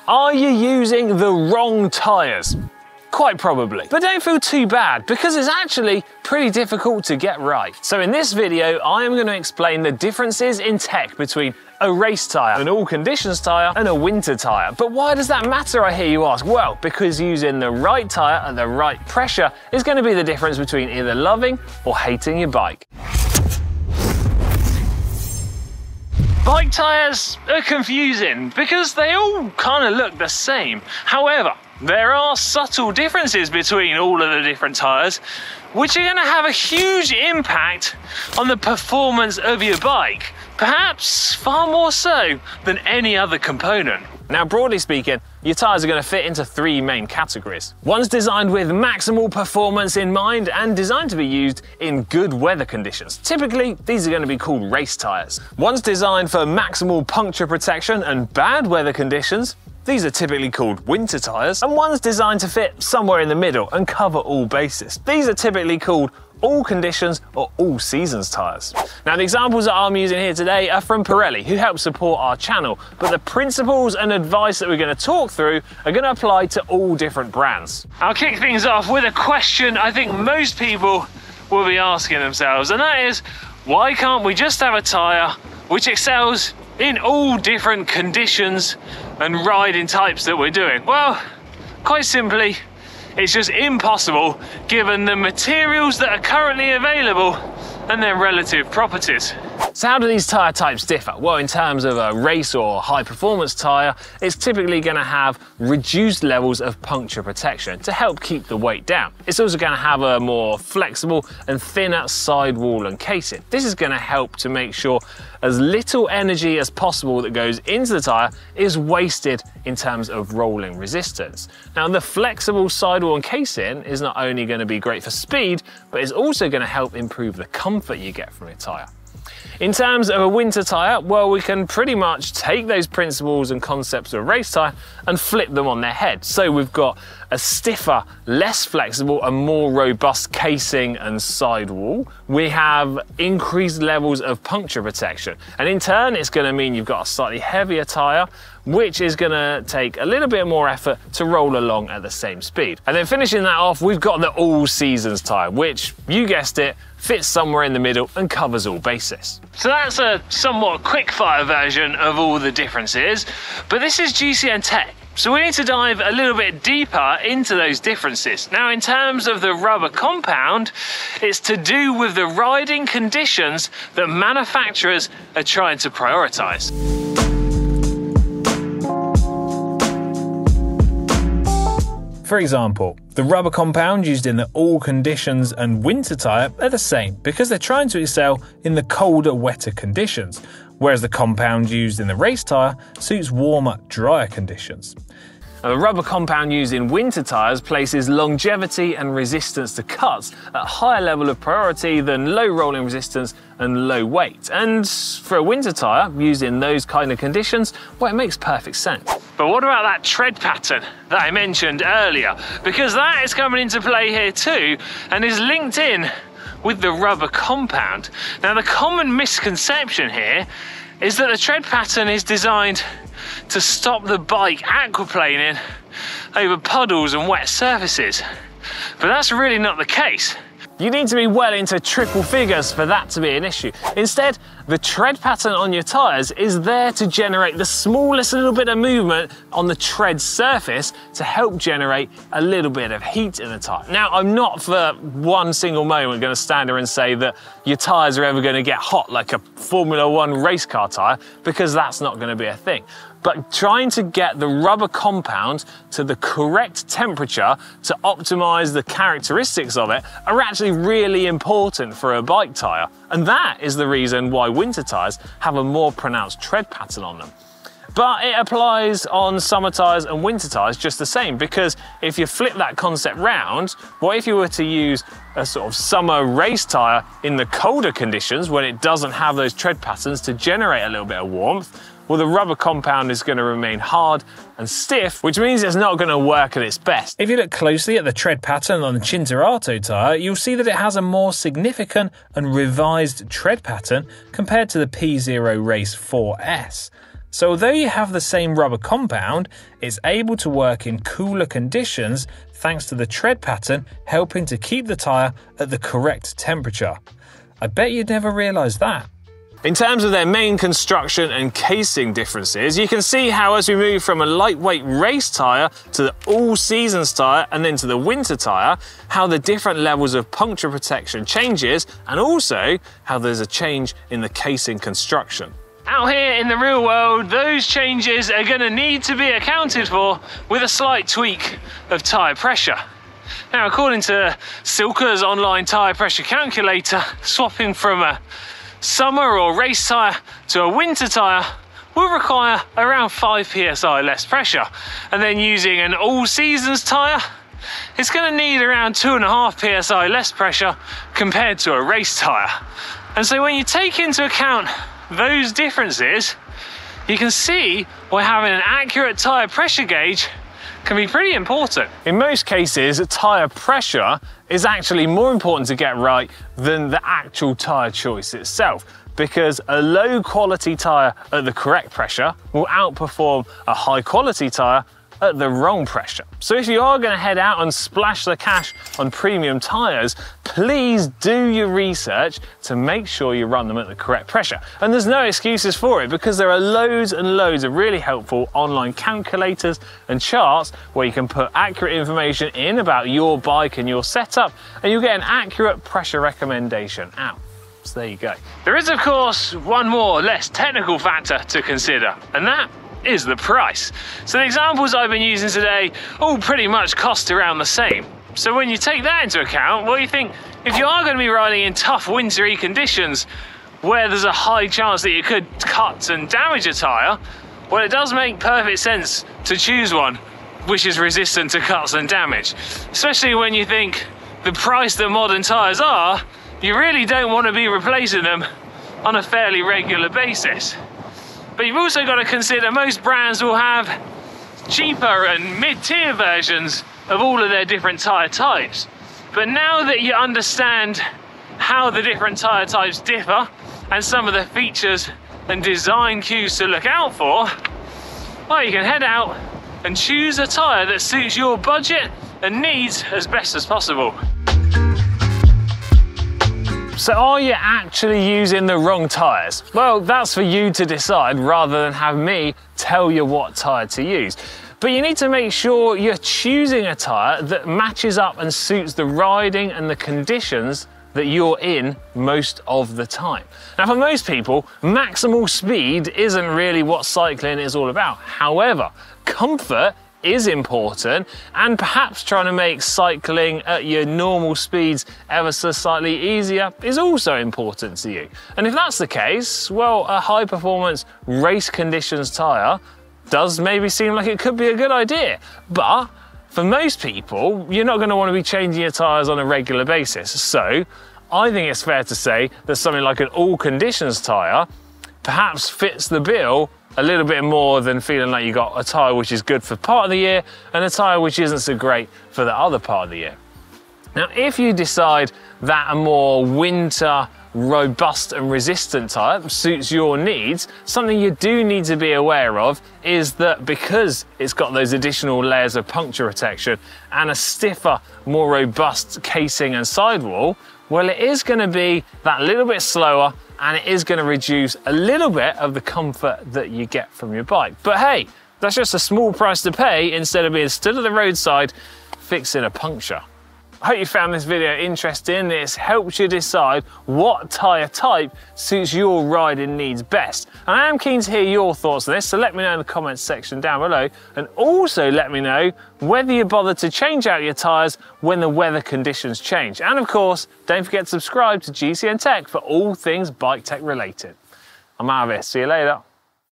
Are you using the wrong tyres? Quite probably. But don't feel too bad, because it's actually pretty difficult to get right. So in this video, I am going to explain the differences in tech between a race tyre, an all conditions tyre, and a winter tyre. But why does that matter, I hear you ask? Well, because using the right tyre at the right pressure is going to be the difference between either loving or hating your bike. Bike tyres are confusing because they all kind of look the same. However, there are subtle differences between all of the different tyres, which are going to have a huge impact on the performance of your bike, perhaps far more so than any other component. Now, broadly speaking, your tyres are going to fit into three main categories. One's designed with maximal performance in mind and designed to be used in good weather conditions. Typically, these are going to be called race tyres. One's designed for maximal puncture protection and bad weather conditions. These are typically called winter tyres. And one's designed to fit somewhere in the middle and cover all bases. These are typically called all conditions or all seasons tyres. Now, the examples that I'm using here today are from Pirelli, who help support our channel, but the principles and advice that we're going to talk through are going to apply to all different brands. I'll kick things off with a question I think most people will be asking themselves, and that is, why can't we just have a tyre which excels in all different conditions and riding types that we're doing? Well, quite simply, it's just impossible given the materials that are currently available and their relative properties. So how do these tyre types differ? Well, in terms of a race or high performance tyre, it's typically going to have reduced levels of puncture protection to help keep the weight down. It's also going to have a more flexible and thinner sidewall and casing. This is going to help to make sure as little energy as possible that goes into the tyre is wasted in terms of rolling resistance. Now, the flexible sidewall and casing is not only going to be great for speed, but it's also going to help improve the comfort you get from your tyre. In terms of a winter tyre, well, we can pretty much take those principles and concepts of a race tyre and flip them on their head. So we've got a stiffer, less flexible and more robust casing and sidewall. We have increased levels of puncture protection. And in turn, it's going to mean you've got a slightly heavier tyre, which is going to take a little bit more effort to roll along at the same speed. And then finishing that off, we've got the all seasons tyre, which, you guessed it, fits somewhere in the middle and covers all bases. So that's a somewhat quick-fire version of all the differences, but this is GCNTech. So we need to dive a little bit deeper into those differences. Now, in terms of the rubber compound, it's to do with the riding conditions that manufacturers are trying to prioritize. For example, the rubber compound used in the all conditions and winter tyre are the same because they're trying to excel in the colder, wetter conditions, whereas the compound used in the race tyre suits warmer, drier conditions. Now, the rubber compound used in winter tyres places longevity and resistance to cuts at a higher level of priority than low rolling resistance and low weight. And for a winter tyre used in those kind of conditions, well, it makes perfect sense. But what about that tread pattern that I mentioned earlier? Because that is coming into play here too and is linked in with the rubber compound. Now, the common misconception here is that the tread pattern is designed to stop the bike aquaplaning over puddles and wet surfaces. But that's really not the case. You need to be well into triple figures for that to be an issue. Instead, the tread pattern on your tyres is there to generate the smallest little bit of movement on the tread surface to help generate a little bit of heat in the tyre. Now, I'm not for one single moment going to stand here and say that your tyres are ever going to get hot like a Formula One race car tyre, because that's not going to be a thing. But trying to get the rubber compound to the correct temperature to optimize the characteristics of it are actually really important for a bike tyre. And that is the reason why winter tyres have a more pronounced tread pattern on them. But it applies on summer tyres and winter tyres just the same, because if you flip that concept round, what if you were to use a sort of summer race tyre in the colder conditions when it doesn't have those tread patterns to generate a little bit of warmth? Well, the rubber compound is going to remain hard and stiff, which means it's not going to work at its best. If you look closely at the tread pattern on the Cinturato tyre, you'll see that it has a more significant and revised tread pattern compared to the P0 Race 4S. So although you have the same rubber compound, it's able to work in cooler conditions thanks to the tread pattern helping to keep the tyre at the correct temperature. I bet you'd never realise that. In terms of their main construction and casing differences, you can see how as we move from a lightweight race tyre to the all-seasons tyre and then to the winter tyre, how the different levels of puncture protection changes, and also how there's a change in the casing construction. Out here in the real world, those changes are going to need to be accounted for with a slight tweak of tyre pressure. Now, according to Silka's online tyre pressure calculator, swapping from a summer or race tyre to a winter tyre will require around 5 psi less pressure, and then using an all-seasons tyre, it's going to need around 2.5 psi less pressure compared to a race tyre. And so when you take into account those differences, you can see why having an accurate tyre pressure gauge can be pretty important. In most cases, tyre pressure is actually more important to get right than the actual tyre choice itself, because a low quality tyre at the correct pressure will outperform a high quality tyre at the wrong pressure. So if you are going to head out and splash the cash on premium tyres, please do your research to make sure you run them at the correct pressure. And there's no excuses for it, because there are loads and loads of really helpful online calculators and charts where you can put accurate information in about your bike and your setup, and you'll get an accurate pressure recommendation out. So there you go. There is, of course, one more less technical factor to consider, and that is the price. So the examples I've been using today all pretty much cost around the same. So when you take that into account, well, you think if you are going to be riding in tough wintry conditions where there's a high chance that you could cut and damage a tyre, well, it does make perfect sense to choose one which is resistant to cuts and damage. Especially when you think the price that modern tyres are, you really don't want to be replacing them on a fairly regular basis. But you've also got to consider most brands will have cheaper and mid-tier versions of all of their different tyre types. But now that you understand how the different tyre types differ and some of the features and design cues to look out for, well, you can head out and choose a tyre that suits your budget and needs as best as possible. So are you actually using the wrong tyres? Well, that's for you to decide rather than have me tell you what tyre to use. But you need to make sure you're choosing a tyre that matches up and suits the riding and the conditions that you're in most of the time. Now, for most people, maximal speed isn't really what cycling is all about. However, comfort is important, and perhaps trying to make cycling at your normal speeds ever so slightly easier is also important to you. And if that's the case, well, a high performance race conditions tyre does maybe seem like it could be a good idea. But for most people, you're not going to want to be changing your tyres on a regular basis. So I think it's fair to say that something like an all conditions tyre perhaps fits the bill a little bit more than feeling like you got a tyre which is good for part of the year and a tyre which isn't so great for the other part of the year. Now, if you decide that a more winter, robust and resistant tyre suits your needs, something you do need to be aware of is that because it's got those additional layers of puncture protection and a stiffer, more robust casing and sidewall, well, it is going to be that little bit slower, and it is going to reduce a little bit of the comfort that you get from your bike. But hey, that's just a small price to pay instead of being stood at the roadside fixing a puncture. I hope you found this video interesting. It's helped you decide what tyre type suits your riding needs best. And I am keen to hear your thoughts on this, so let me know in the comments section down below, and also let me know whether you bother to change out your tyres when the weather conditions change. And of course, don't forget to subscribe to GCNTech for all things bike tech related. I'm out of here. See you later.